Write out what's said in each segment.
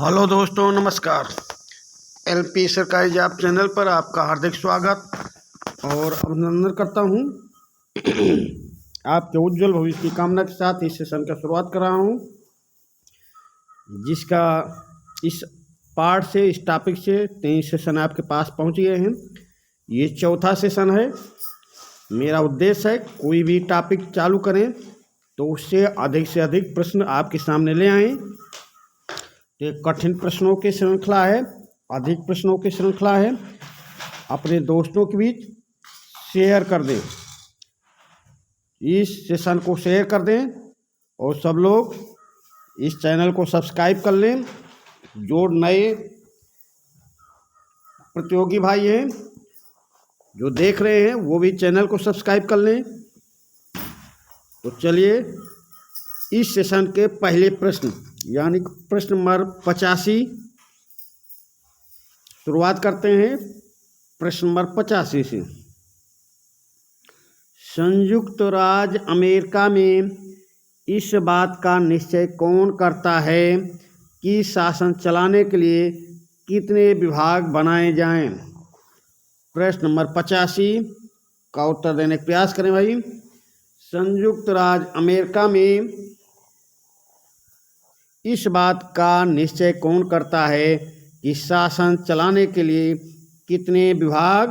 Hello दोस्तों, नमस्कार। LP सरकारी जॉब चैनल पर आपका हार्दिक स्वागत और अभिनंदन करता हूं। आपके उज्जवल भविष्य की कामना के साथ इस सेशन का शुरुआत कर रहा हूं, जिसका इस पार्ट से, इस टॉपिक से 23 सेशन आपके पास पहुंच गए हैं। ये चौथा सेशन है। मेरा उद्देश्य है कोई भी टॉपिक चालू करें तो उससे अधिक से अधिक प्रश्न आपके सामने ले आएँ। एक कठिन प्रश्नों की श्रृंखला है, अधिक प्रश्नों की श्रृंखला है। अपने दोस्तों के बीच शेयर कर दें, इस सेशन को शेयर कर दें और सब लोग इस चैनल को सब्सक्राइब कर लें। जो नए प्रतियोगी भाई हैं जो देख रहे हैं वो भी चैनल को सब्सक्राइब कर लें। तो चलिए इस सेशन के पहले प्रश्न यानी प्रश्न नंबर 85 शुरुआत करते हैं। प्रश्न नंबर 85 से, संयुक्त राज्य अमेरिका में इस बात का निश्चय कौन करता है कि शासन चलाने के लिए कितने विभाग बनाए जाएं? प्रश्न नंबर 85 का उत्तर देने का प्रयास करें भाई। संयुक्त राज्य अमेरिका में इस बात का निश्चय कौन करता है कि शासन चलाने के लिए कितने विभाग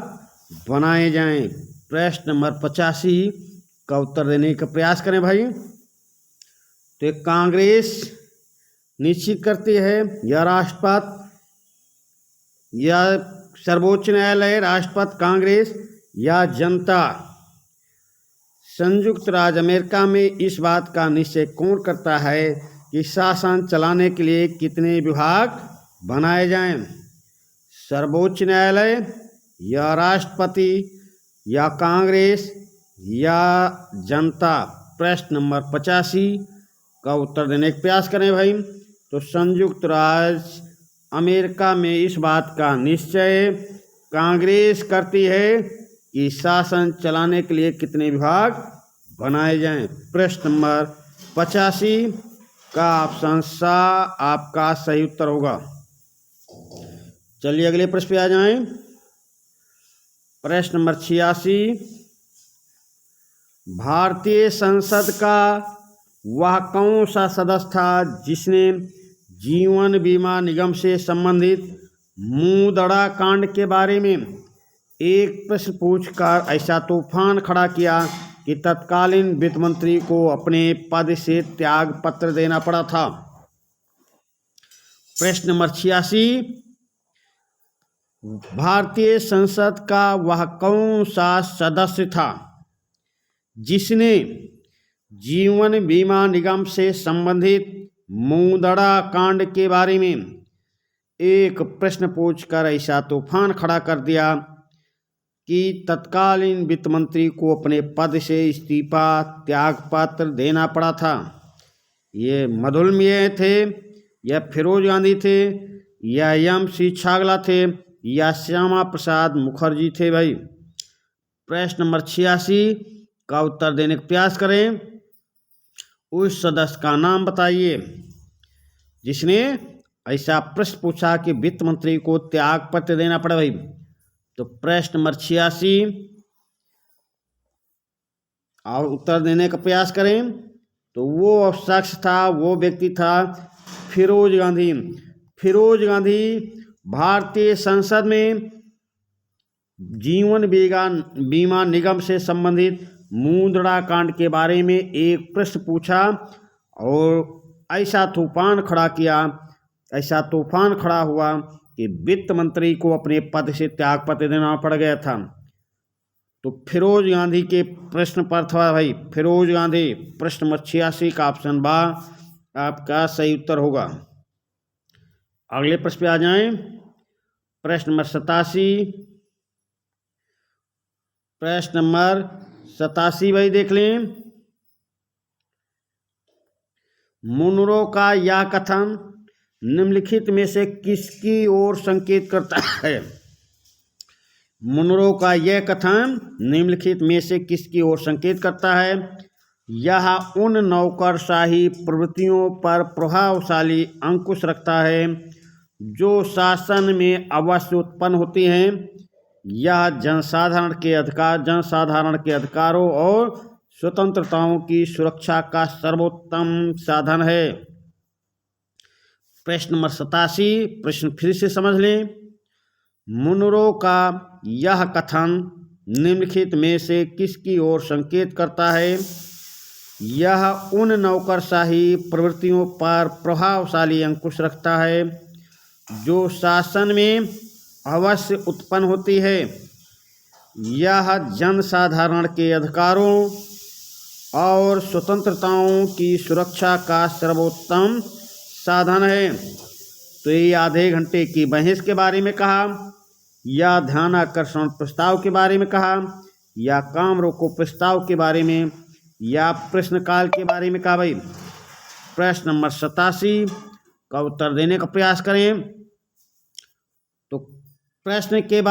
बनाए जाएं? प्रश्न नंबर 85 का उत्तर देने का प्रयास करें भाई। तो एक कांग्रेस निश्चित करती है या राष्ट्रपति या सर्वोच्च न्यायालय, राष्ट्रपति, कांग्रेस या जनता? संयुक्त राज्य अमेरिका में इस बात का निश्चय कौन करता है कि शासन चलाने के लिए कितने विभाग बनाए जाएं? सर्वोच्च न्यायालय या राष्ट्रपति या कांग्रेस या जनता? प्रश्न नंबर 85 का उत्तर देने का प्रयास करें भाई। तो संयुक्त राज्य अमेरिका में इस बात का निश्चय कांग्रेस करती है कि शासन चलाने के लिए कितने विभाग बनाए जाएं। प्रश्न नंबर 85 का ऑप्शन सा आपका सही उत्तर होगा। चलिए अगले प्रश्न पे आ जाएं। प्रश्न नंबर 86, भारतीय संसद का वह कौन सा सदस्य था जिसने जीवन बीमा निगम से संबंधित मुंहदड़ा कांड के बारे में एक प्रश्न पूछकर ऐसा तूफान खड़ा किया कि तत्कालीन वित्त मंत्री को अपने पद से त्याग पत्र देना पड़ा था? प्रश्न नंबर 86, भारतीय संसद का वह कौन सा सदस्य था जिसने जीवन बीमा निगम से संबंधित मुंहदड़ा कांड के बारे में एक प्रश्न पूछकर ऐसा तूफान खड़ा कर दिया कि तत्कालीन वित्त मंत्री को अपने पद से इस्तीफा त्यागपत्र देना पड़ा था? ये मधुलमिया थे या फिरोज गांधी थे या एम.सी. छागला थे या श्यामा प्रसाद मुखर्जी थे भाई? प्रश्न नंबर 86 का उत्तर देने का प्रयास करें। उस सदस्य का नाम बताइए जिसने ऐसा प्रश्न पूछा कि वित्त मंत्री को त्याग पत्र देना पड़ा भाई। तो प्रश्न नंबर 86 और उत्तर देने का प्रयास करें। तो वो शख्स था, वो व्यक्ति था फिरोज गांधी। फिरोज गांधी भारतीय संसद में जीवन बीमा निगम से संबंधित मुंहदड़ा कांड के बारे में एक प्रश्न पूछा और ऐसा तूफान खड़ा हुआ कि वित्त मंत्री को अपने पद से त्यागपत्र देना पड़ गया था। तो फिरोज गांधी के प्रश्न पर था भाई फिरोज गांधी। प्रश्न नंबर 86 का ऑप्शन बा आपका सही उत्तर होगा। अगले प्रश्न पे आ जाएं। प्रश्न नंबर 87। प्रश्न नंबर 87 भाई देख लें। मुनरो का यह कथन निम्नलिखित में से किसकी ओर संकेत करता है? मुनरो का यह कथन निम्नलिखित में से किसकी ओर संकेत करता है? यह उन नौकरशाही प्रवृत्तियों पर प्रभावशाली अंकुश रखता है जो शासन में अवश्य उत्पन्न होती हैं, यह जनसाधारण के अधिकारों और स्वतंत्रताओं की सुरक्षा का सर्वोत्तम साधन है। प्रश्न नंबर 87, प्रश्न फिर से समझ लें। मुनरो का यह कथन निम्नलिखित में से किसकी ओर संकेत करता है? यह उन नौकरशाही प्रवृत्तियों पर प्रभावशाली अंकुश रखता है जो शासन में अवश्य उत्पन्न होती है। यह जनसाधारण के अधिकारों और स्वतंत्रताओं की सुरक्षा का सर्वोत्तम साधन है। तो ये आधे घंटे की बहस के बारे में कहा, या ध्यानाकर्षण प्रस्ताव के बारे में कहा, या काम रोको प्रस्ताव के बारे में, या प्रश्नकाल के बारे में कहा। भाई प्रश्न नंबर 87 का उत्तर देने का प्रयास करें। तो प्रश्न के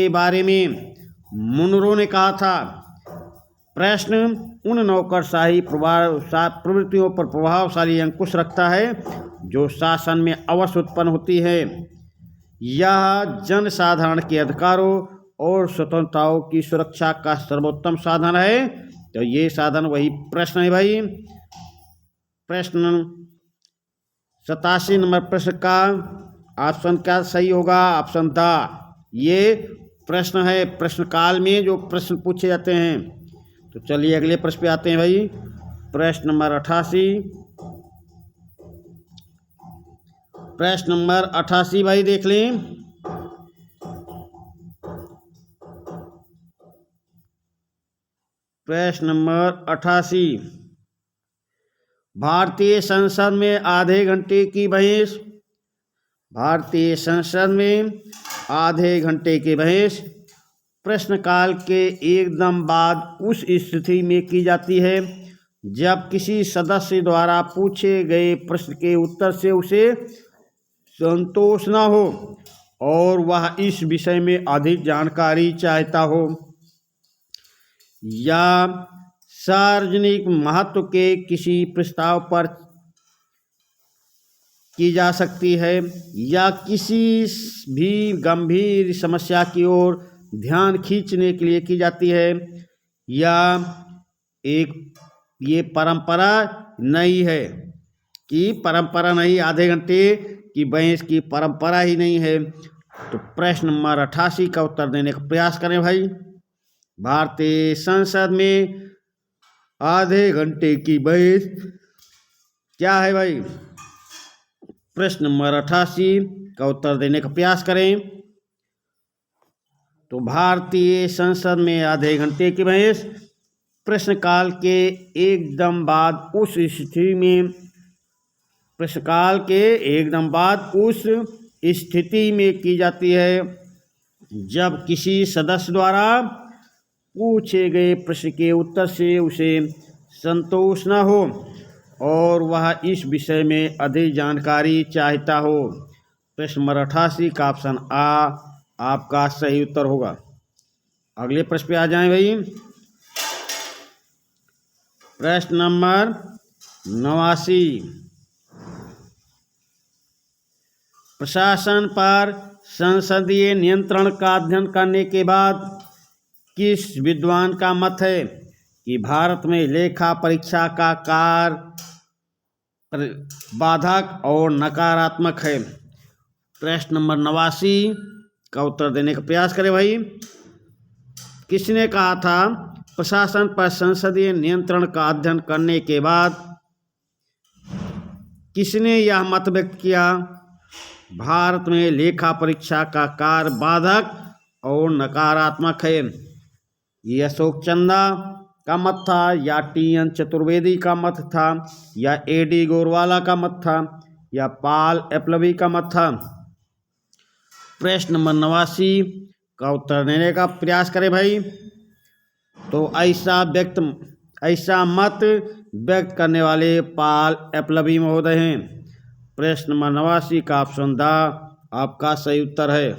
बारे में मुनरो ने कहा था, प्रश्न उन नौकरशाही प्रवृत्तियों पर प्रभावशाली अंकुश रखता है जो शासन में अवश्य उत्पन्न होती है। यह जनसाधारण के अधिकारों और स्वतंत्रताओं की सुरक्षा का सर्वोत्तम साधन है। तो ये साधन वही प्रश्न है भाई। प्रश्न 87 नंबर प्रश्न का ऑप्शन क्या सही होगा? Option the. ये प्रश्न है प्रश्नकाल में जो प्रश्न पूछे जाते हैं। तो चलिए अगले प्रश्न पे आते हैं भाई। प्रश्न नंबर 88। प्रश्न नंबर 88 भाई देख लें। प्रश्न नंबर 88, भारतीय संसद में आधे घंटे की बहस। भारतीय संसद में आधे घंटे की बहस प्रश्नकाल के एकदम बाद उस स्थिति में की जाती है जब किसी सदस्य द्वारा पूछे गए प्रश्न के उत्तर से उसे संतोष न हो और वह इस विषय में अधिक जानकारी चाहता हो, या सार्वजनिक महत्व के किसी प्रस्ताव पर की जा सकती है, या किसी भी गंभीर समस्या की ओर ध्यान खींचने के लिए की जाती है, या एक ये परंपरा नहीं है कि परंपरा नहीं, आधे घंटे की बहस की परंपरा ही नहीं है। तो प्रश्न नंबर 88 का उत्तर देने का प्रयास करें भाई। भारतीय संसद में आधे घंटे की बहस क्या है भाई? प्रश्न नंबर 88 का उत्तर देने का प्रयास करें। तो भारतीय संसद में आधे घंटे की बहस प्रश्नकाल के एकदम बाद उस स्थिति में प्रश्नकाल के एकदम बाद उस स्थिति में की जाती है जब किसी सदस्य द्वारा पूछे गए प्रश्न के उत्तर से उसे संतोष न हो और वह इस विषय में अधिक जानकारी चाहता हो। प्रश्न नंबर 88 का ऑप्शन आ आपका सही उत्तर होगा। अगले प्रश्न पे आ जाएं भाई। प्रश्न नंबर 89, प्रशासन पर संसदीय नियंत्रण का अध्ययन करने के बाद किस विद्वान का मत है कि भारत में लेखा परीक्षा का कार्य बाधक और नकारात्मक है? प्रश्न नंबर 89 का उत्तर देने का प्रयास करें भाई। किसने कहा था प्रशासन पर संसदीय नियंत्रण का अध्ययन करने के बाद किसने यह मत व्यक्त किया? भारत में लेखा परीक्षा का कार्य बाधक और नकारात्मक है। ये अशोक चंदा का मत था, या टी.एन. चतुर्वेदी का मत था, या ए.डी. गोरवाला का मत था, या पॉल एपलबी का मत था? प्रश्न नंबर 89 का उत्तर देने का प्रयास करें भाई। तो ऐसा मत व्यक्त करने वाले पॉल एपलबी महोदय हैं। प्रश्न नंबर 89 का ऑप्शन द आपका सही उत्तर है।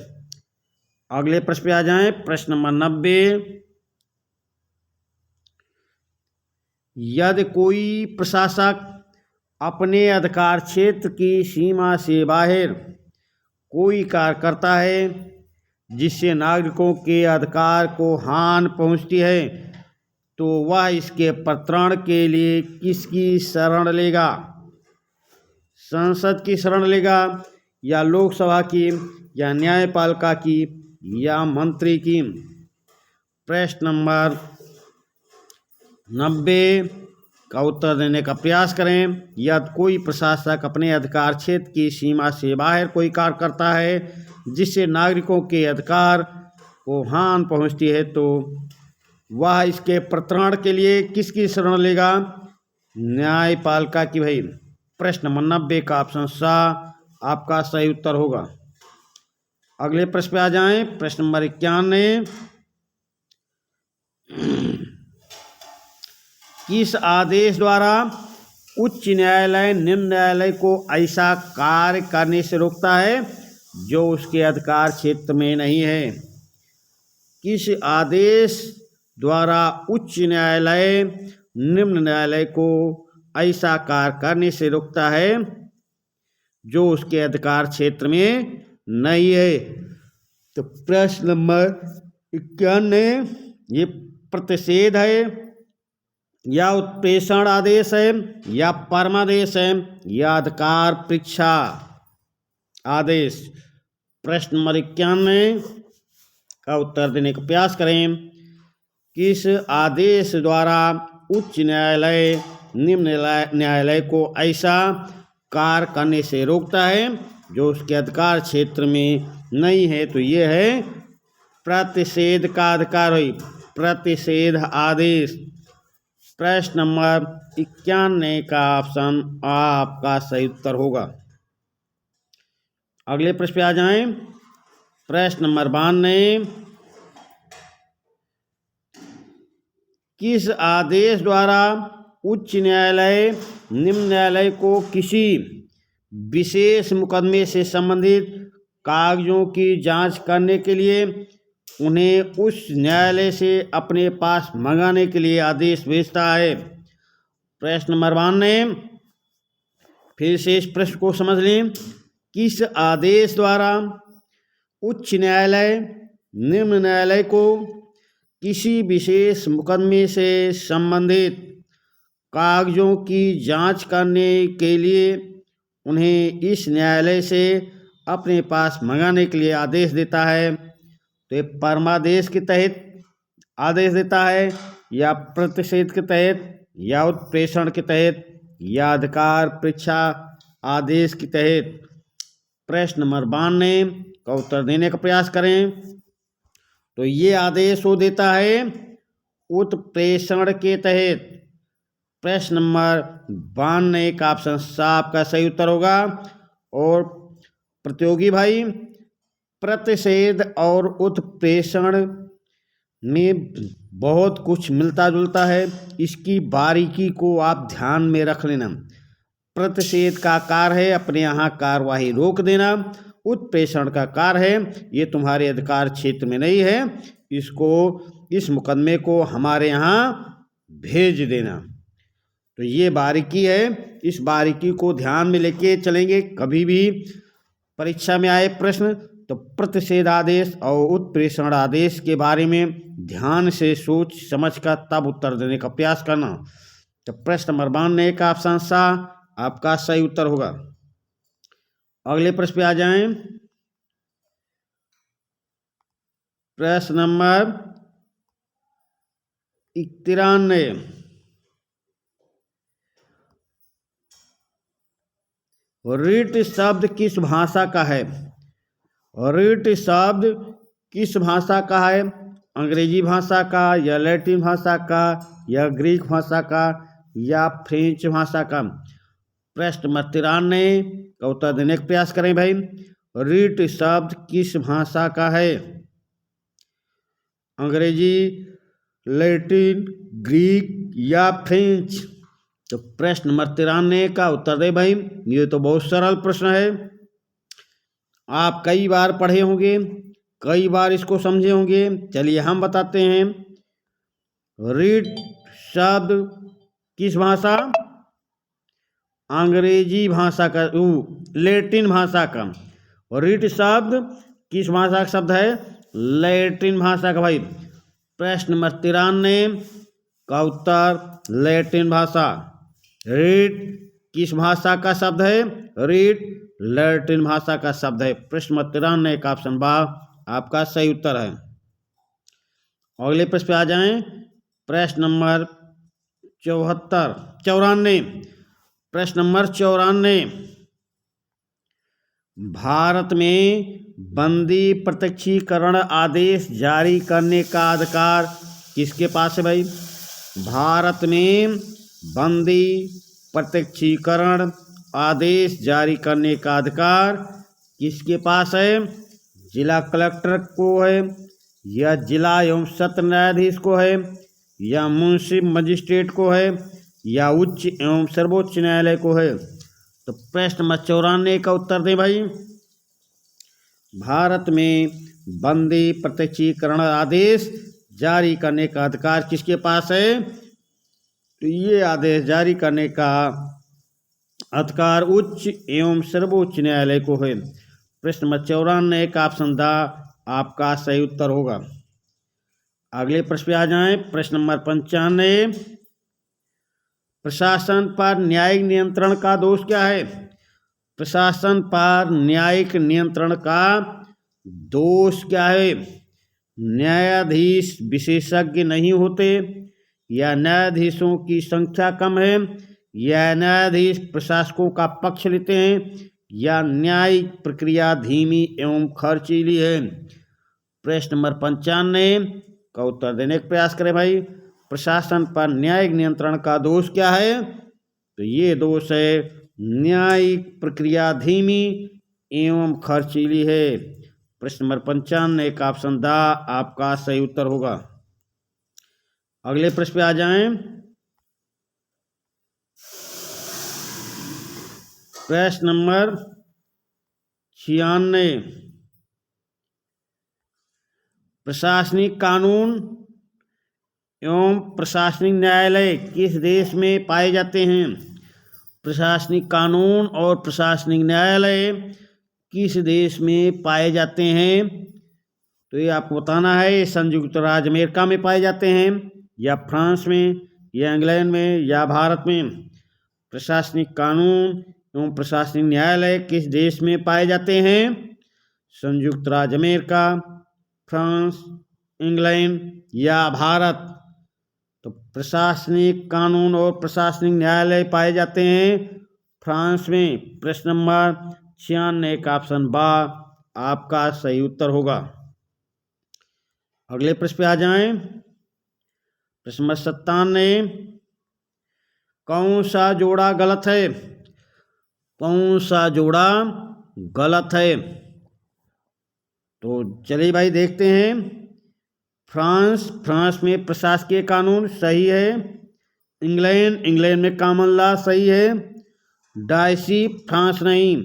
अगले प्रश्न पे आ जाएं। प्रश्न नंबर 90, यदि कोई प्रशासक अपने अधिकार क्षेत्र की सीमा से बाहर कोई कार्य करता है जिससे नागरिकों के अधिकार को हानि पहुंचती है तो वह इसके प्रत्याहार के लिए किसकी शरण लेगा? संसद की शरण लेगा या लोकसभा की या न्यायपालिका की या मंत्री की? प्रश्न नंबर 90 का उत्तर देने का प्रयास करें। यदि कोई प्रशासक अपने अधिकार क्षेत्र की सीमा से बाहर कोई कार्य करता है जिससे नागरिकों के अधिकार को हानि पहुंचती है तो वह इसके प्रत्याहार के लिए किसकी शरण लेगा? न्यायपालिका की। भाई प्रश्न नंबर 90 का ऑप्शन सा आपका सही उत्तर होगा। अगले प्रश्न पे आ जाएं। प्रश्न नंबर 91, किस आदेश द्वारा उच्च न्यायालय निम्न न्यायालय को ऐसा कार्य करने से रोकता है जो उसके अधिकार क्षेत्र में नहीं है? किस आदेश द्वारा उच्च न्यायालय निम्न न्यायालय को ऐसा कार्य करने से रोकता है जो उसके अधिकार क्षेत्र में नहीं है? तो प्रश्न नंबर 91 ये प्रतिषेध है या उत्प्रेषण आदेश है या परमादेश है या अधिकार परीक्षा आदेश? प्रश्न नंबर 91 का उत्तर देने का प्रयास करें। किस आदेश द्वारा उच्च न्यायालय निम्न न्यायालय को ऐसा कार्य करने से रोकता है जो उसके अधिकार क्षेत्र में नहीं है? तो ये है प्रतिषेध का अधिकार है, प्रतिषेध आदेश। प्रश्न नंबर 91 का ऑप्शन आपका सही उत्तर होगा। अगले प्रश्न पे आ जाएं। प्रश्न नंबर 92, किस आदेश द्वारा उच्च न्यायालय निम्न न्यायालय को किसी विशेष मुकदमे से संबंधित कागजों की जांच करने के लिए उन्हें उस न्यायालय से अपने पास मंगाने के लिए आदेश भेजता है? प्रश्न नंबर 92, फिर से इस प्रश्न को समझ लें। किस आदेश द्वारा उच्च न्यायालय निम्न न्यायालय को किसी विशेष मुकदमे से संबंधित कागजों की जांच करने के लिए उन्हें इस न्यायालय से अपने पास मंगाने के लिए आदेश देता है? तो ये परमादेश के तहत आदेश देता है या प्रतिषेध के तहत या उत्प्रेषण के तहत या अधिकार परीक्षा आदेश के तहत? प्रश्न नंबर 92 का उत्तर देने का प्रयास करें। तो ये आदेश वो देता है उत्प्रेषण के तहत। प्रश्न नंबर 92 का ऑप्शन साफ का सही उत्तर होगा। और प्रतियोगी भाई, प्रतिषेध और उत्प्रेषण में बहुत कुछ मिलता जुलता है, इसकी बारीकी को आप ध्यान में रख लेना। प्रतिषेध का कार्य है अपने यहाँ कार्यवाही रोक देना, उत्प्रेषण का कार्य है ये तुम्हारे अधिकार क्षेत्र में नहीं है, इसको इस मुकदमे को हमारे यहाँ भेज देना। तो ये बारीकी है, इस बारीकी को ध्यान में लेके चलेंगे। कभी भी परीक्षा में आए प्रश्न तो प्रतिषेध आदेश और उत्प्रेषण आदेश के बारे में ध्यान से सोच समझ कर तब उत्तर देने का प्रयास करना। तो प्रश्न नंबर 92 का ऑप्शन सा आपका सही उत्तर होगा। अगले प्रश्न पे आ जाएं। प्रश्न नंबर 93, रिट शब्द किस भाषा का है? रिट शब्द किस भाषा का है? अंग्रेजी भाषा का या लैटिन भाषा का या ग्रीक भाषा का या फ्रेंच भाषा का? प्रश्न नंबर 93 का उत्तर देने का प्रयास करें भाई। रिट शब्द किस भाषा का है? अंग्रेजी, लैटिन, ग्रीक या फ्रेंच? तो प्रश्न नंबर 93 का उत्तर दे भाई। ये तो बहुत सरल प्रश्न है, आप कई बार पढ़े होंगे, कई बार इसको समझे होंगे। चलिए हम बताते हैं। रिट शब्द किस भाषा? अंग्रेजी भाषा का, लैटिन भाषा का। और रीट शब्द किस भाषा का शब्द है? लैटिन भाषा का भाई। प्रश्न नंबर 93 का उत्तर लैटिन भाषा। रीट किस भाषा का शब्द है? रीट लैटिन भाषा का शब्द है। प्रश्न नंबर 93 का ऑप्शन बा आपका सही उत्तर है। अगले प्रश्न पे आ जाएं। प्रश्न नंबर 94। प्रश्न नंबर 94। भारत में बंदी प्रत्यक्षीकरण आदेश जारी करने का अधिकार किसके पास है भाई? भारत में बंदी प्रत्यक्षीकरण आदेश जारी करने का अधिकार किसके पास है? जिला कलेक्टर को है, या जिला एवं सत्र न्यायाधीश को है, या मुंसिफ मजिस्ट्रेट को है, या उच्च एवं सर्वोच्च न्यायालय को है? तो प्रश्न नंबर 94 का उत्तर दें भाई। भारत में बंदी प्रत्यक्षीकरण आदेश जारी करने का अधिकार किसके पास है? तो ये आदेश जारी करने का अधिकार उच्च एवं सर्वोच्च न्यायालय को है। प्रश्न नंबर 94 का ऑप्शन द आपका सही उत्तर होगा। अगले प्रश्न पे आ जाएं। प्रश्न नंबर 95। प्रशासन पर न्यायिक नियंत्रण का दोष क्या है? प्रशासन पर न्यायिक नियंत्रण का दोष क्या है? न्यायाधीश विशेषज्ञ नहीं होते, या न्यायाधीशों की संख्या कम है, या न्यायाधीश प्रशासकों का पक्ष लेते हैं, या न्यायिक प्रक्रिया धीमी एवं खर्चीली है? प्रश्न नंबर 95 का उत्तर देने का प्रयास करें भाई। प्रशासन पर न्यायिक नियंत्रण का दोष क्या है? तो ये दोष है न्यायिक प्रक्रिया धीमी एवं खर्चीली है। प्रश्न नंबर 95 का ऑप्शन द आपका सही उत्तर होगा। अगले प्रश्न पे आ जाएं। प्रश्न नंबर 96। प्रशासनिक कानून एवं प्रशासनिक न्यायालय किस देश में पाए जाते हैं? प्रशासनिक कानून और प्रशासनिक न्यायालय किस देश में पाए जाते हैं? तो ये आपको बताना है। संयुक्त राज्य अमेरिका में पाए जाते हैं, या फ्रांस में, या इंग्लैंड में, या भारत में? प्रशासनिक कानून एवं प्रशासनिक न्यायालय किस देश में पाए जाते हैं? संयुक्त राज्य अमेरिका, फ्रांस, इंग्लैंड या भारत? तो प्रशासनिक कानून और प्रशासनिक न्यायालय पाए जाते हैं फ्रांस में। प्रश्न नंबर 96 का ऑप्शन बा आपका सही उत्तर होगा। अगले प्रश्न पे आ जाएं। प्रश्न नंबर 97। कौन सा जोड़ा गलत है? कौन सा जोड़ा गलत है? तो चलिए भाई देखते हैं। फ्रांस में प्रशासकीय कानून सही है। इंग्लैंड में कॉमन लॉ सही है। डायसी फ्रांस नहीं,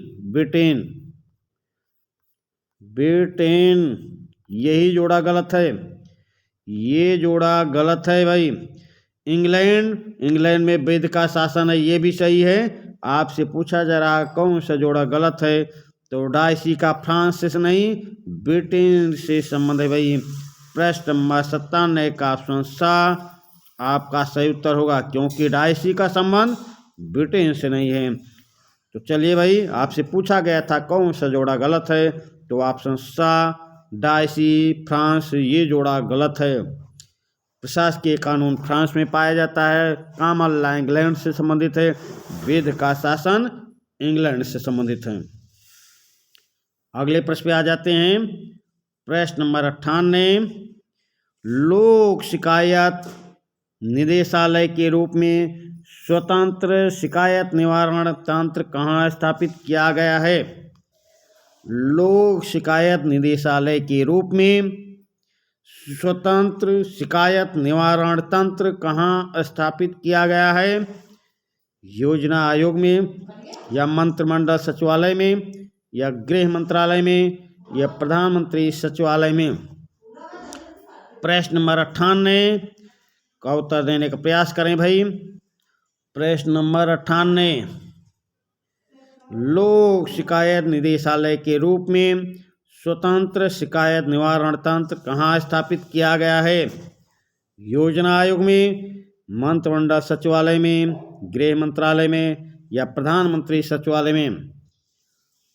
ब्रिटेन यही जोड़ा गलत है। ये जोड़ा गलत है भाई। इंग्लैंड में वैध का शासन है, ये भी सही है। आपसे पूछा जा रहा कौन सा जोड़ा गलत है, तो डायसी का फ्रांस से नहीं, ब्रिटेन से संबंध है भाई। प्रश्न नंबर 97 का ऑप्शन सा आपका सही उत्तर होगा, क्योंकि डायसी का संबंध ब्रिटेन से नहीं है। तो चलिए भाई, आपसे पूछा गया था कौन सा जोड़ा गलत है, तो ऑप्शन सा डायसी फ्रांस ये जोड़ा गलत है। प्रशासकीय कानून फ्रांस में पाया जाता है, कॉमन लॉ इंग्लैंड से संबंधित है, वैध का शासन इंग्लैंड से संबंधित है। अगले प्रश्न पे आ जाते हैं। प्रश्न नंबर 98। लोक शिकायत निदेशालय के रूप में स्वतंत्र शिकायत निवारण तंत्र कहाँ स्थापित किया गया है? लोक शिकायत निदेशालय के रूप में स्वतंत्र शिकायत निवारण तंत्र कहाँ स्थापित किया गया है? योजना आयोग में, या मंत्रिमंडल सचिवालय में, या गृह मंत्रालय में, या प्रधानमंत्री सचिवालय में? प्रश्न नंबर 98 का उत्तर देने का प्रयास करें भाई। प्रश्न नंबर 98 लोक शिकायत निदेशालय के रूप में स्वतंत्र शिकायत निवारण तंत्र कहाँ स्थापित किया गया है? योजना आयोग में, मंत्रिमंडल सचिवालय में, गृह मंत्रालय में या प्रधानमंत्री सचिवालय में?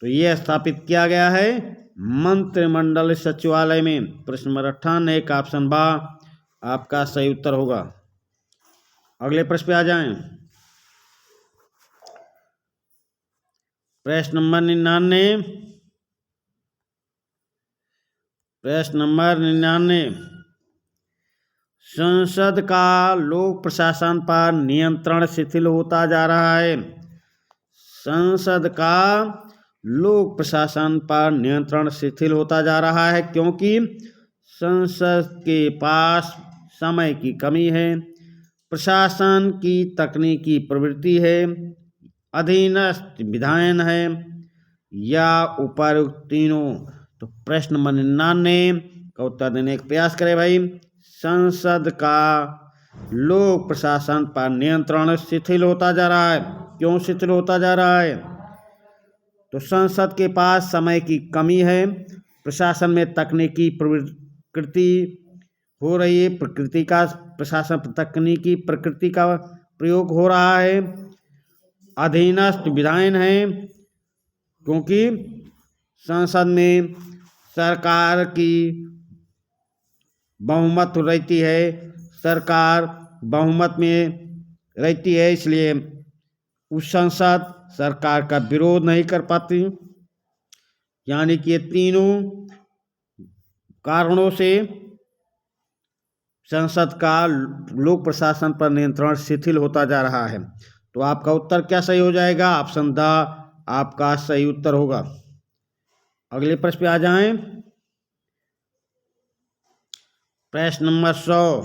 तो ये स्थापित किया गया है मंत्रिमंडल सचिवालय में। प्रश्न नंबर 98 का ऑप्शन बा आपका सही उत्तर होगा। अगले प्रश्न पे आ जाएं। प्रश्न नंबर 99। प्रश्न नंबर 99। संसद का लोक प्रशासन पर नियंत्रण शिथिल होता जा रहा है। संसद का लोक प्रशासन पर नियंत्रण शिथिल होता जा रहा है क्योंकि संसद के पास समय की कमी है, प्रशासन की तकनीकी प्रवृत्ति है, अधीनस्थ विधायन है या उपरोक्त तीनों। तो प्रश्न नंबर 99 का उत्तर देने का प्रयास करें भाई। संसद का लोक प्रशासन पर नियंत्रण शिथिल होता जा रहा है। क्यों शिथिल होता जा रहा है? तो संसद के पास समय की कमी है, प्रशासन में तकनीकी प्रकृति हो रही है, प्रकृति का प्रशासन तकनीकी प्रकृति का प्रयोग हो रहा है, अधीनस्थ विधायन है क्योंकि संसद में सरकार की बहुमत रहती है, सरकार बहुमत में रहती है, इसलिए उस संसद सरकार का विरोध नहीं कर पाती। यानी कि ये तीनों कारणों से संसद का लोक प्रशासन पर नियंत्रण शिथिल होता जा रहा है। तो आपका उत्तर क्या सही हो जाएगा? ऑप्शन द आपका सही उत्तर होगा। अगले प्रश्न पे आ जाएं। प्रश्न नंबर 100।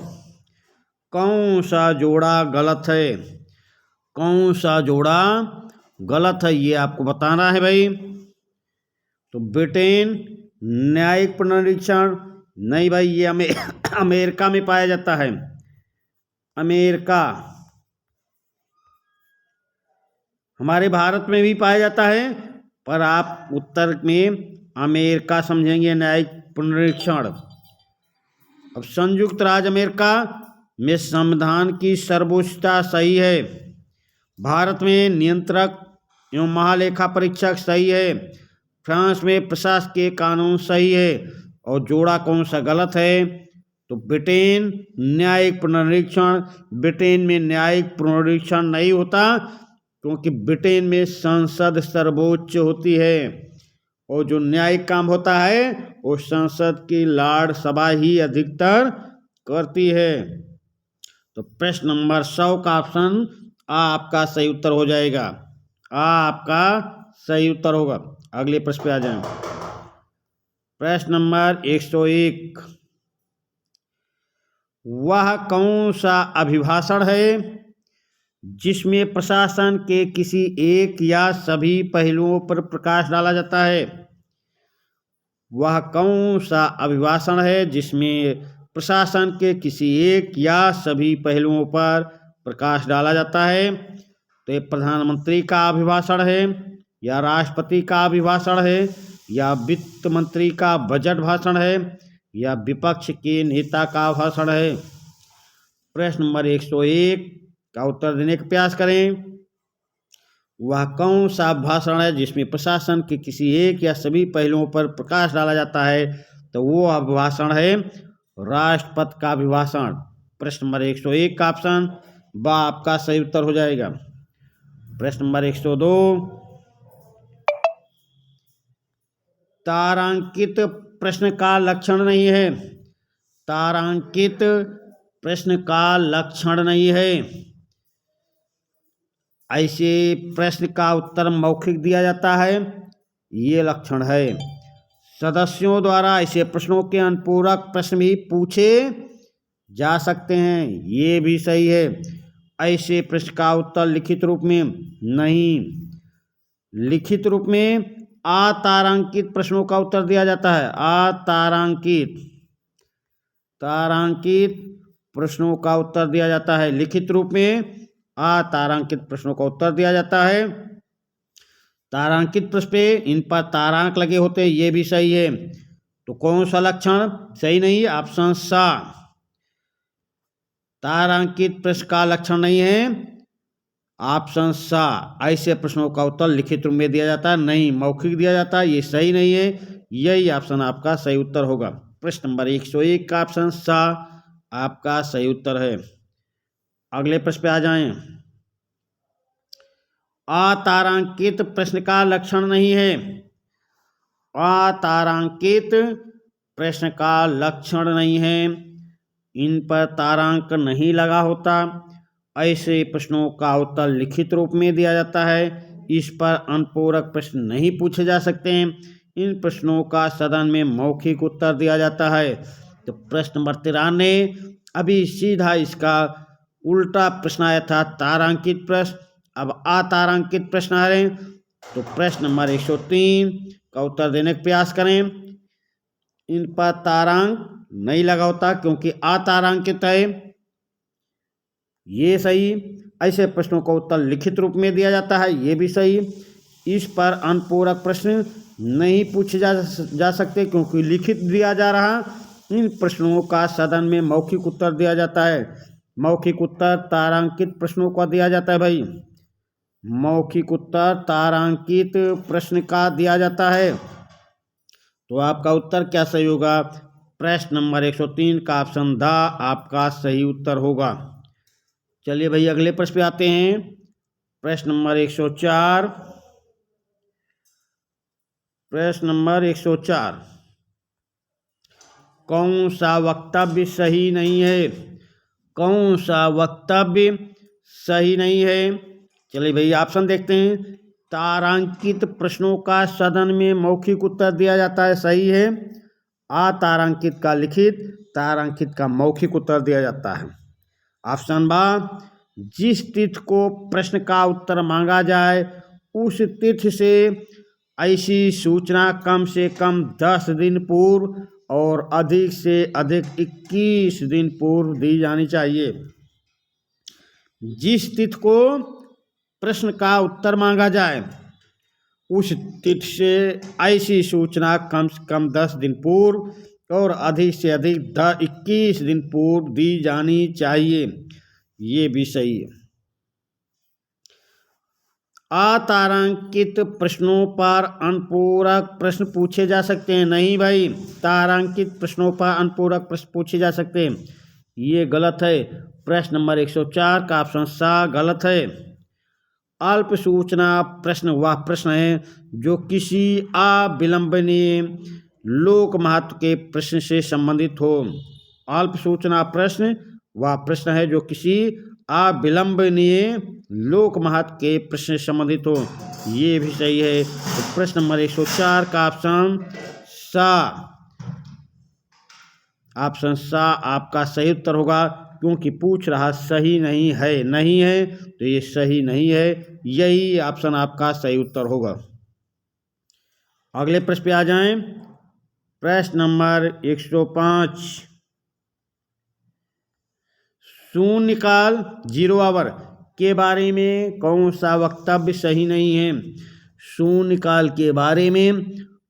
कौन सा जोड़ा गलत है? कौन सा जोड़ा गलत है ये आपको बताना है भाई। तो ब्रिटेन न्यायिक पुनरीक्षण नहीं भाई, ये अमेरिका में पाया जाता है। अमेरिका, हमारे भारत में भी पाया जाता है पर आप उत्तर में अमेरिका समझेंगे न्यायिक पुनरीक्षण। अब संयुक्त राज्य अमेरिका में संविधान की सर्वोच्चता सही है, भारत में नियंत्रक एवं महालेखा परीक्षक सही है, फ्रांस में प्रशासकीय कानून सही है, और जोड़ा कौन सा गलत है? तो ब्रिटेन न्यायिक पुनरीक्षण। ब्रिटेन में न्यायिक पुनरीक्षण नहीं होता क्योंकि ब्रिटेन में संसद सर्वोच्च होती है और जो न्यायिक काम होता है वो संसद की लॉर्ड सभा ही अधिकतर करती है। तो प्रश्न नंबर 100 का ऑप्शन आपका सही उत्तर हो जाएगा। आपका सही उत्तर होगा। अगले प्रश्न पे आ जाएं। प्रश्न नंबर 101। वह कौन सा अभिभाषण है जिसमें प्रशासन के किसी एक या सभी पहलुओं पर प्रकाश डाला जाता है? वह कौन सा अभिभाषण है जिसमें प्रशासन के किसी एक या सभी पहलुओं पर प्रकाश डाला जाता है? तो ये प्रधानमंत्री का अभिभाषण है या राष्ट्रपति का अभिभाषण है या वित्त मंत्री का बजट भाषण है या विपक्ष के नेता का भाषण है? प्रश्न नंबर 101 का उत्तर देने का प्रयास करें। वह कौन सा भाषण है जिसमें प्रशासन के किसी एक या सभी पहलुओं पर प्रकाश डाला जाता है? तो वो अभिभाषण है राष्ट्रपति का अभिभाषण। प्रश्न नंबर 101 का ऑप्शन ब आपका सही उत्तर हो जाएगा। प्रश्न नंबर 102। तारांकित प्रश्न का लक्षण नहीं है। तारांकित प्रश्न का लक्षण नहीं है। ऐसे प्रश्न का उत्तर मौखिक दिया जाता है, ये लक्षण है। सदस्यों द्वारा ऐसे प्रश्नों के अनुपूरक प्रश्न भी पूछे जा सकते हैं, ये भी सही है। ऐसे प्रश्न का उत्तर लिखित रूप में नहीं। लिखित रूप में अतारांकित प्रश्नों का उत्तर दिया जाता है। अतारांकित तारांकित प्रश्नों का उत्तर दिया जाता है। लिखित रूप में अतारांकित प्रश्नों का उत्तर दिया जाता है। तारांकित पृष्ठ पे इन पर तारांक लगे होते हैं, ये भी सही है। तो कौन सा लक्षण सही नहीं है? ऑप्शन सा, तारांकित पृष्ठ का लक्षण नहीं है। ऑप्शन सा। ऐसे प्रश्नों का उत्तर लिखित रूप में दिया जाता है, नहीं मौखिक दिया जाता है, ये सही नहीं है। यही ऑप्शन आपका सही उत्तर होगा। प्रश्न नंबर 101 का ऑप्शन सा आपका सही उत्तर है। अगले प्रश्न पे आ जाएं। अतारांकित प्रश्न का लक्षण नहीं है। अतारांकित प्रश्न का लक्षण नहीं है, इन पर तारांक नहीं लगा होता। ऐसे प्रश्नों का उत्तर लिखित रूप में दिया जाता है, इस पर अनुपूरक प्रश्न नहीं पूछे जा सकते हैं। इन प्रश्नों का सदन में मौखिक उत्तर दिया जाता है। तो प्रश्न नंबर 93 अभी सीधा इसका उल्टा प्रश्न आया था, तारांकित प्रश्न। अब अतारांकित प्रश्न आ रहे हैं, तो प्रश्न नंबर 103 का उत्तर देने का प्रयास करें। इन पर तारांक नहीं लगा होता क्योंकि अतारांकित है, ये सही। ऐसे प्रश्नों का उत्तर लिखित रूप में दिया जाता है, ये भी सही। इस पर अनुपूरक प्रश्न नहीं पूछे जा सकते क्योंकि लिखित दिया जा रहा। इन प्रश्नों का सदन में मौखिक उत्तर दिया जाता है। मौखिक उत्तर तारांकित प्रश्नों का दिया जाता है भाई, मौखिक उत्तर तारांकित प्रश्न का दिया जाता है। तो आपका उत्तर क्या सही होगा? प्रश्न नंबर 103 का ऑप्शन द आपका सही उत्तर होगा। चलिए भाई अगले प्रश्न पे आते हैं। प्रश्न नंबर 104। प्रश्न नंबर 104, कौन सा वक्तव्य सही नहीं है? कौन सा वक्तव्य सही नहीं है? चलिए भाई ऑप्शन देखते हैं। तारांकित प्रश्नों का सदन में मौखिक उत्तर दिया जाता है, सही है। अतारांकित का लिखित, तारांकित का मौखिक उत्तर दिया जाता है। ऑप्शन बा, जिस तिथि को प्रश्न का उत्तर मांगा जाए उस तिथि से ऐसी सूचना कम से कम 10 दिन पूर्व और अधिक से अधिक 21 दिन पूर्व दी जानी चाहिए। जिस तिथि को प्रश्न का उत्तर मांगा जाए उस तिथि से ऐसी सूचना कम से कम 10 दिन पूर्व और अधिक से अधिक 21 दिन पूर्व दी जानी चाहिए, ये भी सही है। अतारांकित प्रश्नों पर अनुपूरक प्रश्न पूछे जा सकते हैं, नहीं भाई तारांकित प्रश्नों पर अनुपूरक प्रश्न पूछे जा सकते हैं, ये गलत है। प्रश्न नंबर 104 का ऑप्शन सा गलत है। अल्प सूचना प्रश्न वह प्रश्न है जो किसी अविलंबनीय लोक महत्व के प्रश्न से संबंधित हो। अल्प सूचना प्रश्न वह प्रश्न है जो किसी अविलंबनीय लोक महत्व के प्रश्न से संबंधित हो, ये भी सही है। तो प्रश्न नंबर 104 का ऑप्शन सा आपका सही उत्तर होगा, क्योंकि पूछ रहा सही नहीं है, नहीं है तो ये सही नहीं है, यही ऑप्शन आपका सही उत्तर होगा। अगले प्रश्न पे आ जाएं। प्रश्न नंबर 105, शून्यकाल 0 आवर के बारे में कौन सा वक्तव्य सही नहीं है? शून्यकाल के बारे में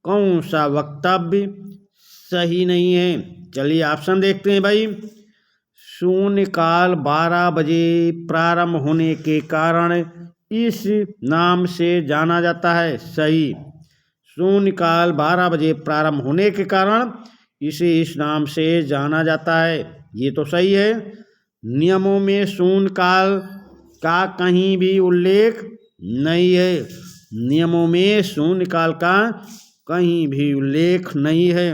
कौन सा वक्तव्य सही नहीं है? चलिए ऑप्शन देखते हैं भाई। शून्यकाल 12 बजे प्रारंभ होने के कारण इस नाम से जाना जाता है, सही। शून्यकाल 12 बजे प्रारंभ होने के कारण इसे इस नाम से जाना जाता है, ये तो सही है। नियमों में शून्यकाल का कहीं भी उल्लेख नहीं है, नियमों में शून्यकाल का कहीं भी उल्लेख नहीं है।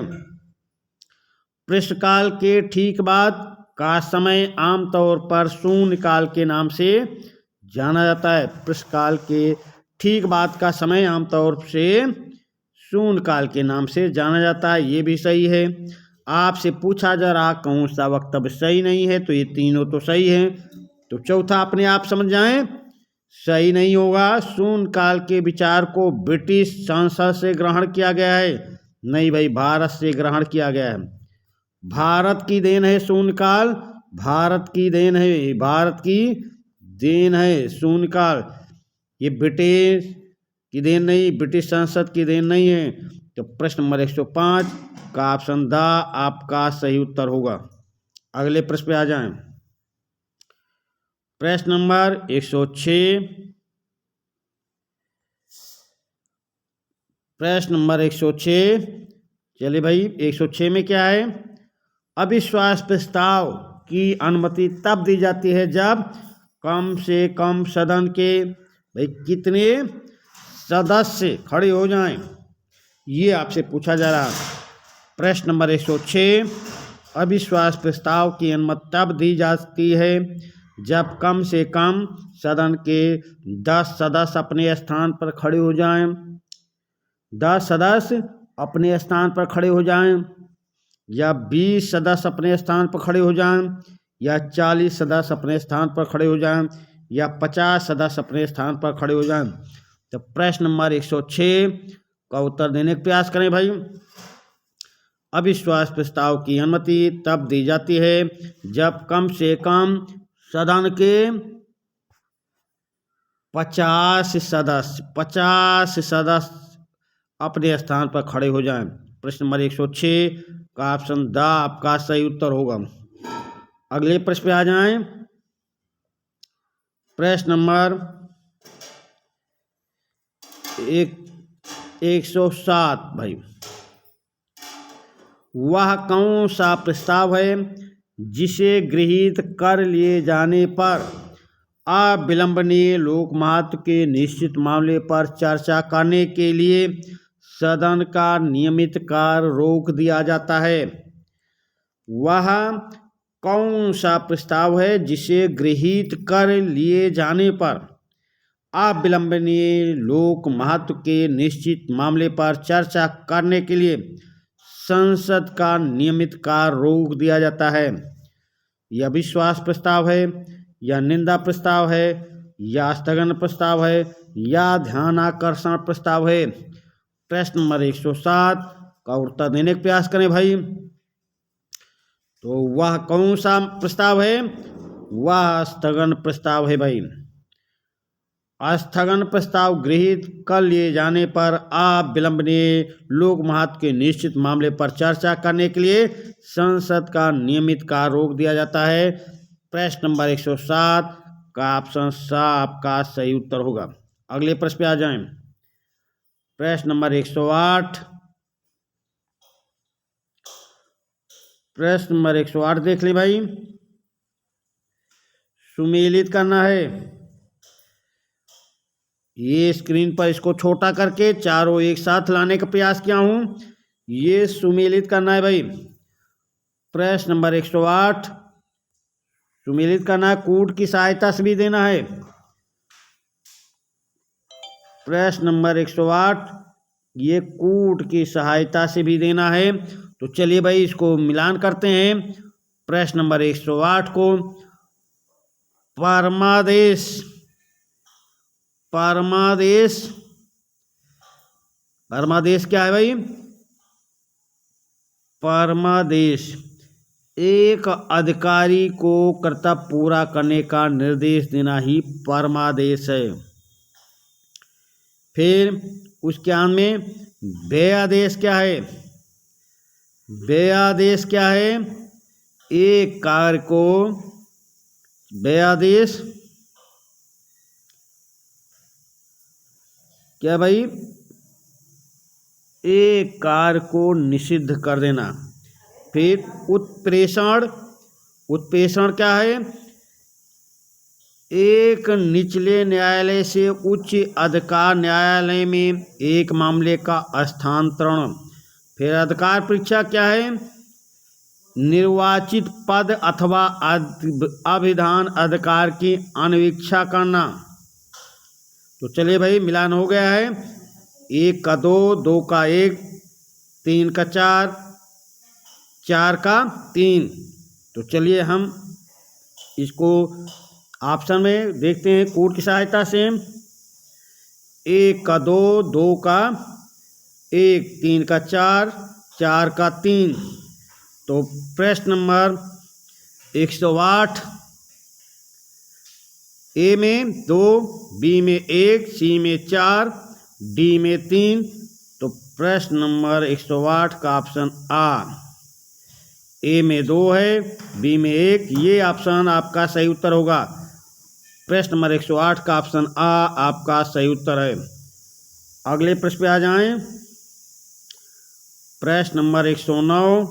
प्रश्नकाल के ठीक बाद का समय आमतौर पर शून्यकाल के नाम से जाना जाता है। प्रश्नकाल के ठीक बाद का समय आमतौर से शून्यकाल के नाम से जाना जाता है, ये भी सही है। आपसे पूछा जा रहा कौन सा वक्तव्य सही नहीं है, तो ये तीनों तो सही है। तो चौथा अपने आप समझ जाएं, सही नहीं होगा। शून्यकाल के विचार को ब्रिटिश संसद से ग्रहण किया गया है, नहीं भाई भारत से ग्रहण किया गया है। भारत की देन है शून्यकाल, भारत की देन है, भारत की देन है शून्यकाल। ये ब्रिटिश की देन नहीं, ब्रिटिश संसद की देन नहीं है। तो प्रश्न नंबर 105 का ऑप्शन द आपका सही उत्तर होगा। अगले प्रश्न पे आ जाएं। प्रश्न नंबर 106, प्रश्न नंबर 106, चलिए भाई 106 में क्या है? अविश्वास प्रस्ताव की अनुमति तब दी जाती है जब कम से कम सदन के भाई कितने सदस्य खड़े हो जाएं, ये आपसे पूछा जा रहा है। प्रश्न नंबर 106, अविश्वास प्रस्ताव की अनुमति तब दी जाती है जब कम से कम सदन के 10 सदस्य अपने स्थान पर खड़े हो जाएं। 10 सदस्य अपने स्थान पर खड़े हो जाएं, या 20 सदस्य अपने स्थान पर खड़े हो जाएं, या 40 सदस्य अपने स्थान पर खड़े हो जाएं, या 50 सदस्य अपने स्थान पर खड़े हो जाएं। तो प्रश्न नंबर 106 का उत्तर देने का प्रयास करें भाई। अविश्वास प्रस्ताव की अनुमति तब दी जाती है जब कम से कम सदन के 50 सदस्य अपने स्थान पर खड़े हो जाएं। प्रश्न नंबर 106 का ऑप्शन द आपका सही उत्तर होगा। अगले प्रश्न पे आ जाएं। प्रश्न नंबर 107 भाई, वह कौन सा प्रस्ताव है जिसे गृहीत कर लिए जाने पर अविलंबनीय लोक महत्व के निश्चित मामले पर चर्चा करने के लिए सदन का नियमित कार्य रोक दिया जाता है? वह कौन सा प्रस्ताव है जिसे गृहीत कर लिए जाने पर अविलंबनीय लोक महत्व के निश्चित मामले पर चर्चा करने के लिए संसद का नियमित कार्य रोक दिया जाता है? यह विश्वास प्रस्ताव है, या निंदा प्रस्ताव है, या स्थगन प्रस्ताव है, या ध्यान आकर्षण प्रस्ताव है? प्रश्न नंबर 107 का उत्तर देने का प्रयास करें भाई। तो वह कौन सा प्रस्ताव है? वह स्थगन प्रस्ताव है भाई। स्थगन प्रस्ताव गृहीत कर लिए जाने पर अविलंबनीय लोक महत्व के निश्चित मामले पर चर्चा करने के लिए संसद का नियमित कार्य रोक दिया जाता है। प्रश्न नंबर 107 का ऑप्शन सा आपका सही उत्तर होगा। अगले प्रश्न पे आ जाएं। प्रश्न नंबर 108, प्रश्न नंबर 108 देख ले भाई। सुमेलित करना है, ये स्क्रीन पर इसको छोटा करके चारों एक साथ लाने का प्रयास किया हूं, ये सुमेलित करना है भाई। प्रश्न नंबर 108 सुमेलित करना है, कूट की सहायता से भी देना है। प्रश्न नंबर 108 ये कूट की सहायता से भी देना है। तो चलिए भाई इसको मिलान करते हैं। प्रश्न नंबर 108 को परमादेश क्या है भाई? परमादेश एक अधिकारी को कर्तव्य पूरा करने का निर्देश देना ही परमादेश है। फिर उसके आगे में व्यय आदेश क्या है? व्यय आदेश क्या है? एक कार्य को व्यय आदेश क्या भाई? एक कार्य को निषिद्ध कर देना। फिर उत्प्रेषण क्या है? एक निचले न्यायालय से उच्च अधिकार न्यायालय में एक मामले का स्थानांतरण। फिर अधिकार परीक्षा क्या है? निर्वाचित पद अथवा अभिधान अधिकार की अन्वीक्षा करना। तो चलिए भाई मिलान हो गया है। 1 का 2, 2 का 1, 3 का 4, 4 का 3। तो चलिए हम इसको ऑप्शन में देखते हैं कूट की सहायता से। 1 का 2, 2 का 1, 3 का 4, 4 का 3। तो प्रश्न नंबर 108 ए में 2, बी में 1, सी में 4, डी में 3। तो प्रश्न नंबर 108 का ऑप्शन आ। ए में 2 है, बी में 1, ये ऑप्शन आपका सही उत्तर होगा। प्रश्न नंबर 108 का ऑप्शन आ आपका सही उत्तर है। अगले प्रश्न पे आ जाएं। प्रश्न नंबर 109,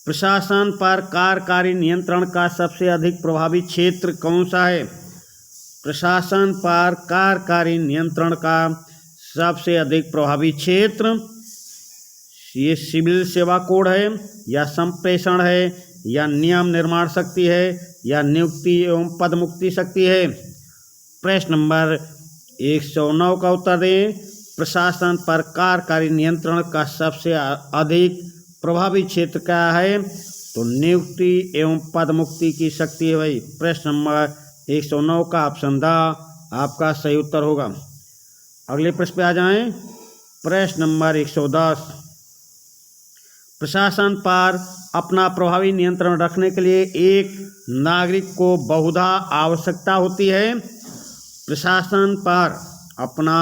प्रशासन पर कार्यकारी नियंत्रण का सबसे अधिक प्रभावी क्षेत्र कौन सा है? प्रशासन पर कार्यकारी नियंत्रण का सबसे अधिक प्रभावी क्षेत्र, ये सिविल सेवा कोड है, या संप्रेषण है, या नियम निर्माण शक्ति है, या नियुक्ति एवं पदमुक्ति शक्ति है? प्रश्न नंबर 109 का उत्तर दें। प्रशासन पर कार्यकारी नियंत्रण का सबसे अधिक प्रभावी क्षेत्र क्या है? तो नियुक्ति एवं पदमुक्ति की शक्ति है भाई। प्रश्न नंबर 109 का ऑप्शन द आपका सही उत्तर होगा। अगले प्रश्न पे आ जाएं। प्रश्न नंबर 110, प्रशासन पर अपना प्रभावी नियंत्रण रखने के लिए एक नागरिक को बहुधा आवश्यकता होती है। प्रशासन पर अपना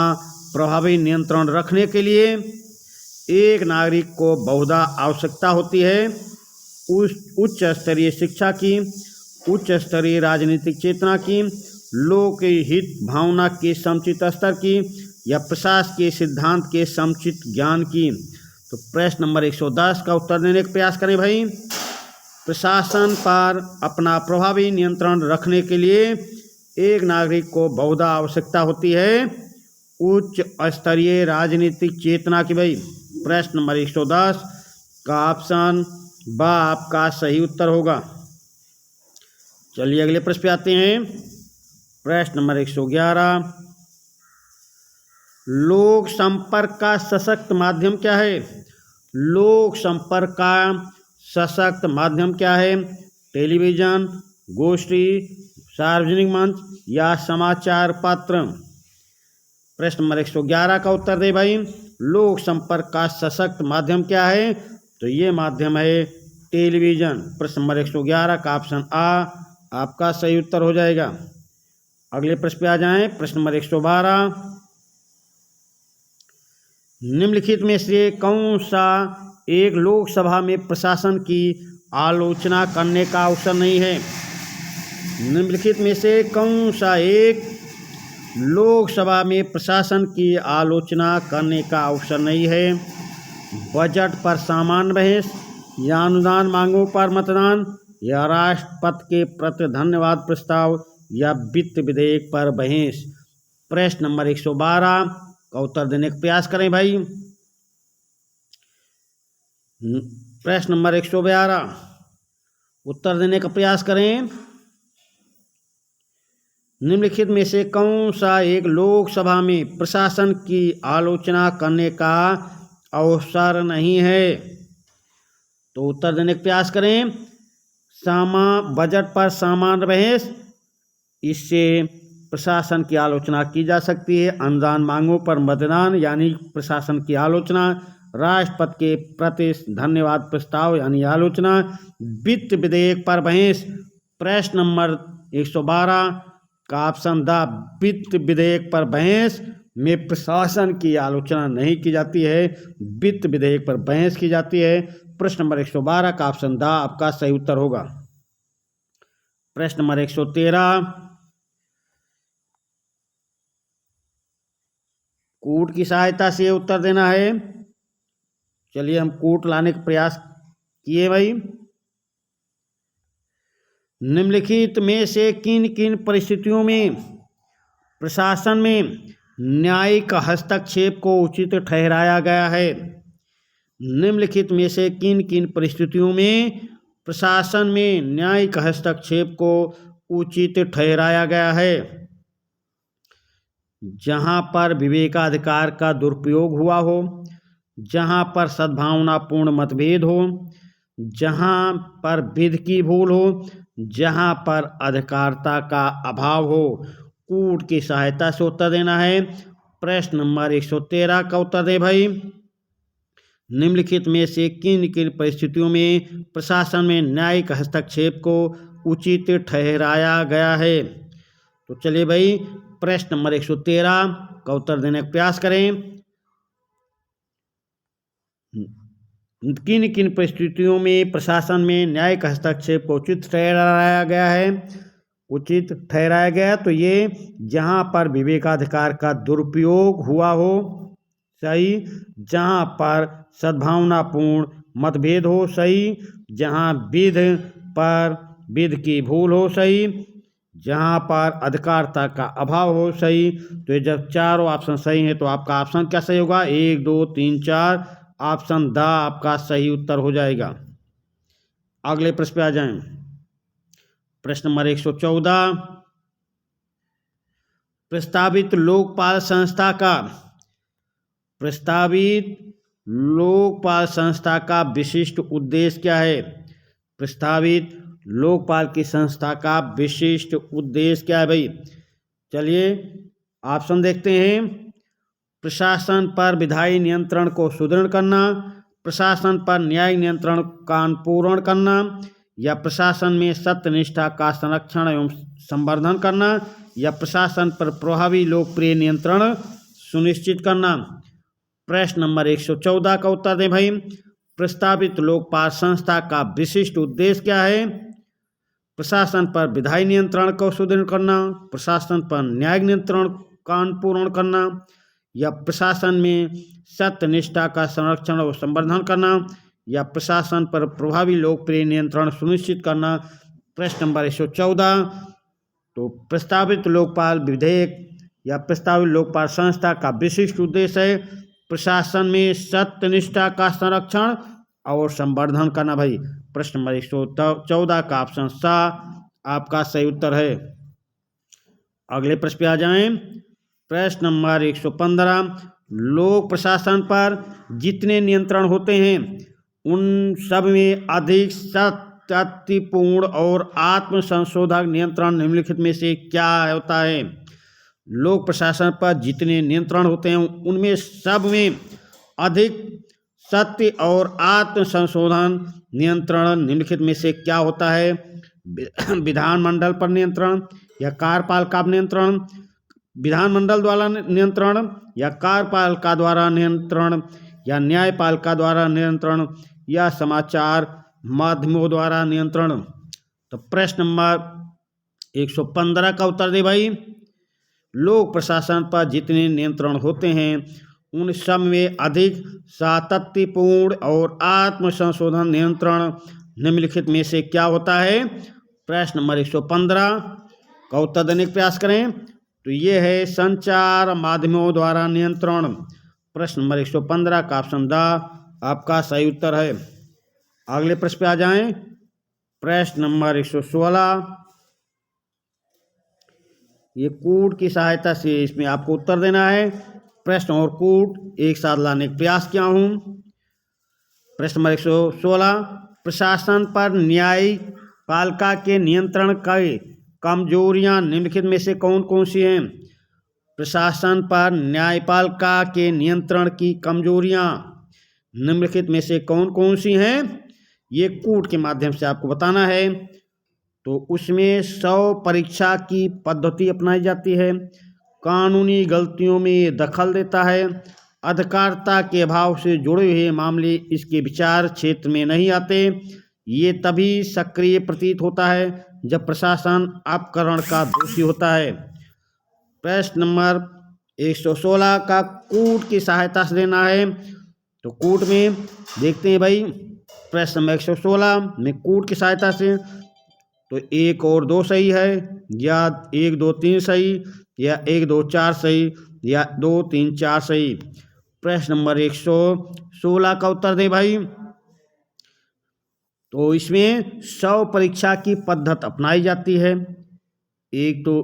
प्रभावी नियंत्रण रखने के लिए एक नागरिक को बहुधा आवश्यकता होती है। उच्च स्तरीय शिक्षा की, उच्च स्तरीय राजनीतिक चेतना की, लोक हित भावना के समुचित स्तर की, या प्रशासकीय सिद्धांत के समुचित ज्ञान की? तो प्रश्न नंबर 110 का उत्तर देने का प्रयास करें भाई। प्रशासन पर अपना प्रभावी नियंत्रण रखने के लिए एक नागरिक को बहुधा आवश्यकता होती है उच्च स्तरीय राजनीतिक चेतना की भाई। प्रश्न नंबर 110 का ऑप्शन ब आपका सही उत्तर होगा। चलिए अगले प्रश्न पे आते हैं। प्रश्न नंबर 111, लोक संपर्क का सशक्त माध्यम क्या है? लोक संपर्क का सशक्त माध्यम क्या है? टेलीविज़न, गोष्ठी, सार्वजनिक मंच, या समाचार पत्र? प्रश्न नंबर 111 का उत्तर दे भाई। लोक संपर्क का सशक्त माध्यम क्या है? तो ये माध्यम है टेलीविज़न। प्रश्न नंबर 111 का ऑप्शन आ आपका सही उत्तर हो जाएगा। अगले प्रश्न पे आ जाएं। प्रश्न नंबर 112, निम्नलिखित में से कौन सा एक लोकसभा में प्रशासन की आलोचना करने का अवसर नहीं है? निम्नलिखित में से कौन सा एक लोकसभा में प्रशासन की आलोचना करने का अवसर नहीं है? बजट पर सामान्य बहस, या अनुदान मांगों पर मतदान, या राष्ट्रपति के प्रति धन्यवाद प्रस्ताव, या वित्त विधेयक पर बहस? प्रश्न नंबर 112 का उत्तर देने का प्रयास करें भाई। प्रश्न नंबर 112 उत्तर देने का प्रयास करें। निम्नलिखित में से कौन सा एक लोकसभा में प्रशासन की आलोचना करने का अवसर नहीं है? तो उत्तर देने का प्रयास करें। बजट पर सामान्य बहस, इससे प्रशासन की आलोचना की जा सकती है। अनुदान मांगों पर मतदान यानी प्रशासन की आलोचना। राष्ट्रपति के प्रति धन्यवाद प्रस्ताव यानी आलोचना। वित्त विधेयक पर बहस। प्रश्न नंबर 112 का ऑप्शन द वित्त विधेयक पर बहस में प्रशासन की आलोचना नहीं की जाती है, वित्त विधेयक पर बहस की जाती है। प्रश्न नंबर 112 का ऑप्शन द आपका सही उत्तर होगा। प्रश्न नंबर 113, कूट की सहायता से उत्तर देना है। चलिए हम कूट लाने का प्रयास किए भाई। निम्नलिखित में से किन किन परिस्थितियों में प्रशासन में न्यायिक हस्तक्षेप को उचित ठहराया गया है? निम्नलिखित में से किन किन परिस्थितियों में प्रशासन में न्यायिक हस्तक्षेप को उचित ठहराया गया है? जहाँ पर विवेकाधिकार का दुरुपयोग हुआ हो, जहाँ पर सद्भावनापूर्ण मतभेद हो, जहाँ पर विधि की भूल हो, जहाँ पर अधिकारिता का अभाव हो, कूट की सहायता से उत्तर देना है। प्रश्न नंबर 113 का उत्तर दे भाई। निम्नलिखित में से किन किन परिस्थितियों में प्रशासन में न्यायिक हस्तक्षेप को उचित ठहराया गया है? तो चलिए भाई, प्रश्न नंबर 113 का उत्तर देने का प्रयास करें। किन किन परिस्थितियों में प्रशासन में न्यायिक हस्तक्षेप को उचित ठहराया गया है? उचित ठहराया गया तो ये जहाँ पर विवेकाधिकार का दुरुपयोग हुआ हो, सही, जहाँ पर सद्भावनापूर्ण मतभेद हो, सही, जहाँ विधि की भूल हो, सही, जहाँ पर अधिकारिता का अभाव हो, सही। तो ये जब चारों ऑप्शन सही हैं तो आपका ऑप्शन क्या सही होगा? 1 2 3 4 ऑप्शन द आपका सही उत्तर हो जाएगा। अगले प्रश्न पे आ जाएं। प्रश्न नंबर 114, प्रस्तावित लोकपाल संस्था का विशिष्ट उद्देश्य क्या है? प्रस्तावित लोकपाल की संस्था का विशिष्ट उद्देश्य क्या है भाई? चलिए ऑप्शन देखते हैं। प्रशासन पर विधायी नियंत्रण को सुदृढ़ करना, प्रशासन पर न्यायिक नियंत्रण का अनुपूरण करना, या प्रशासन में सत्यनिष्ठा का संरक्षण एवं संवर्धन करना, या प्रशासन पर प्रभावी लोकप्रिय नियंत्रण सुनिश्चित करना। प्रश्न नंबर 114 का उत्तर दें भाई। प्रस्तावित लोकपाल संस्था का विशिष्ट उद्देश्य क्या है? प्रशासन पर विधायी नियंत्रण को सुदृढ़ करना, प्रशासन पर न्यायिक नियंत्रण का अनुपूरण करना, या प्रशासन में सत्यनिष्ठा का संरक्षण और संवर्धन करना, या प्रशासन पर प्रभावी लोकप्रिय नियंत्रण सुनिश्चित करना। प्रश्न नंबर 114, तो प्रस्तावित लोकपाल विधेयक या प्रस्तावित लोकपाल संस्था का विशिष्ट उद्देश्य है प्रशासन में सत्यनिष्ठा का संरक्षण और संवर्धन करना भाई। प्रश्न नंबर 114 का ऑप्शन सा आपका सही उत्तर है। अगले प्रश्न पे आ जाएं। प्रश्न नंबर 115, लोक प्रशासन पर जितने नियंत्रण होते हैं उन सब में अधिक सत्तापूर्ण और आत्म संशोधक नियंत्रण निम्नलिखित में से क्या होता है? लोक प्रशासन पर जितने नियंत्रण होते हैं उनमें सब में अधिक सत्य और आत्म संशोधन नियंत्रण निम्नलिखित में से क्या होता है? विधानमंडल पर नियंत्रण, या कार्यपालिका नियंत्रण, विधानमंडल द्वारा नियंत्रण, या कार्यपालिका द्वारा नियंत्रण, या न्यायपालिका द्वारा नियंत्रण, या समाचार माध्यमों द्वारा नियंत्रण। तो प्रश्न नंबर 115 का उत्तर दे भाई। लोक प्रशासन पर जितने नियंत्रण होते हैं उन सब में अधिक सातत्यपूर्ण और आत्म संशोधन नियंत्रण निम्नलिखित में से क्या होता है? प्रश्न नंबर 115 का उत्तर देने का प्रयास करें तो ये है संचार माध्यमों द्वारा नियंत्रण। प्रश्न नंबर 115 का ऑप्शन द आपका सही उत्तर है। अगले प्रश्न पे आ जाएं। प्रश्न नंबर 116, ये कूट की सहायता से इसमें आपको उत्तर देना है। प्रश्न और कूट एक साथ लाने का प्रयास किया हूँ। प्रश्न नंबर 116, प्रशासन पर न्यायपालिका के नियंत्रण की कमजोरियां निम्नलिखित में से कौन कौन सी हैं? प्रशासन पर न्यायपालिका के नियंत्रण की कमजोरियां निम्नलिखित में से कौन कौन सी हैं? ये कूट के माध्यम से आपको बताना है। तो उसमें 100 परीक्षा की पद्धति अपनाई जाती है, कानूनी गलतियों में ये दखल देता है, अधिकारिता के अभाव से जुड़े हुए मामले इसके विचार क्षेत्र में नहीं आते, ये तभी सक्रिय प्रतीत होता है जब प्रशासन अपकरण का दोषी होता है। प्रश्न नंबर 116 का कूट की सहायता से देना है। तो कूट में देखते हैं भाई, प्रश्न नंबर 116 में कूट की सहायता से तो 1 और 2 सही है, या 1 2 3 सही, या 1 2 4 सही, या 2 3 4 सही। प्रश्न नंबर 116 का उत्तर दे भाई। तो इसमें 100 परीक्षा की पद्धति अपनाई जाती है। एक तो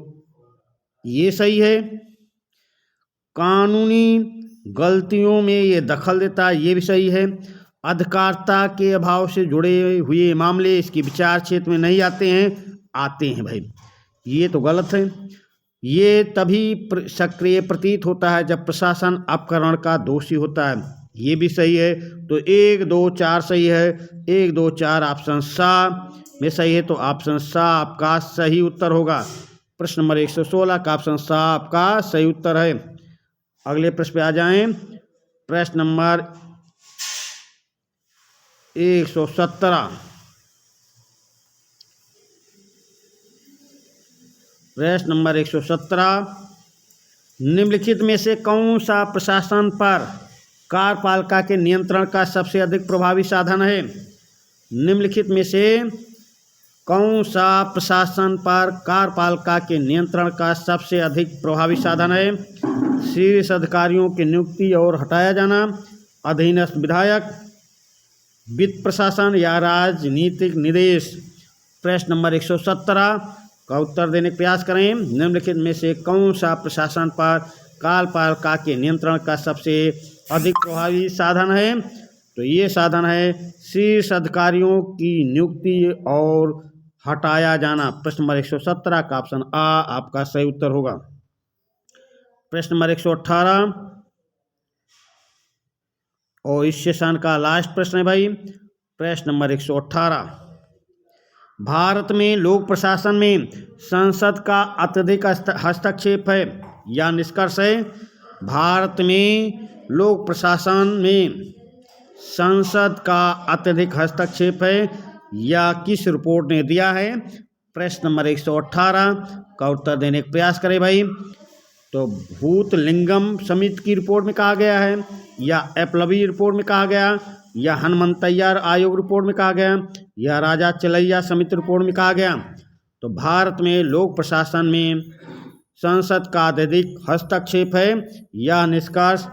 ये सही है, कानूनी गलतियों में ये दखल देता है, ये भी सही है, अधिकारिता के अभाव से जुड़े हुए मामले इसके विचार क्षेत्र में नहीं आते हैं भाई, ये तो गलत है। ये तभी सक्रिय प्रतीत होता है जब प्रशासन अपकरण का दोषी होता है, ये भी सही है। तो 1 2 4 सही है, 1 2 4 ऑप्शन सा में सही है, तो ऑप्शन सा आपका सही उत्तर होगा। प्रश्न नंबर 116 का ऑप्शन सा आपका सही उत्तर है। अगले प्रश्न पे आ जाएं। प्रश्न नंबर 117। प्रश्न नंबर 117, निम्नलिखित में से कौन सा प्रशासन पर कार्यपालिका के नियंत्रण का सबसे अधिक प्रभावी साधन है? निम्नलिखित में से कौन सा प्रशासन पर कार्यपालिका के नियंत्रण का सबसे अधिक प्रभावी साधन है? शीर्ष अधिकारियों की नियुक्ति और हटाया जाना, अधीनस्थ विधायक, वित्त प्रशासन या राजनीतिक निर्देश। प्रश्न नंबर 117 का उत्तर देने का प्रयास करें। निम्नलिखित में से कौन सा प्रशासन पर कार्यपालिका के नियंत्रण का सबसे अधिक प्रभावी साधन है? तो ये साधन है शीर्ष अधिकारियों की नियुक्ति और हटाया जाना। प्रश्न नंबर 117 का ऑप्शन आ आपका सही उत्तर होगा। प्रश्न नंबर 118 और इस सेशन का लास्ट प्रश्न है भाई। प्रश्न नंबर 118, भारत में लोक प्रशासन में संसद का अत्यधिक हस्तक्षेप है या निष्कर्ष है? भारत में लोक प्रशासन में संसद का अत्यधिक हस्तक्षेप है या किस रिपोर्ट ने दिया है? प्रश्न नंबर 118 का उत्तर देने का प्रयास करें भाई। तो भूतलिंगम समिति की रिपोर्ट में कहा गया है, या एपलवी रिपोर्ट में कहा गया, या हनुमंतैया आयोग रिपोर्ट में कहा गया, या राजा चलैया समिति रिपोर्ट में कहा गया? तो भारत में लोक प्रशासन में संसद का अत्यधिक हस्तक्षेप है या निष्कर्ष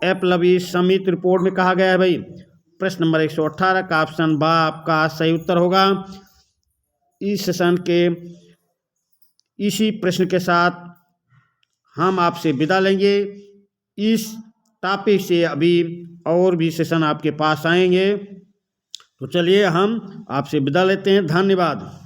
एपलवी समिति रिपोर्ट में कहा गया है भाई। प्रश्न नंबर 118 का ऑप्शन बा आपका सही उत्तर होगा। इस सेशन के इसी प्रश्न के साथ हम आपसे विदा लेंगे। इस टॉपिक से अभी और भी सेशन आपके पास आएंगे। तो चलिए हम आपसे विदा लेते हैं। धन्यवाद।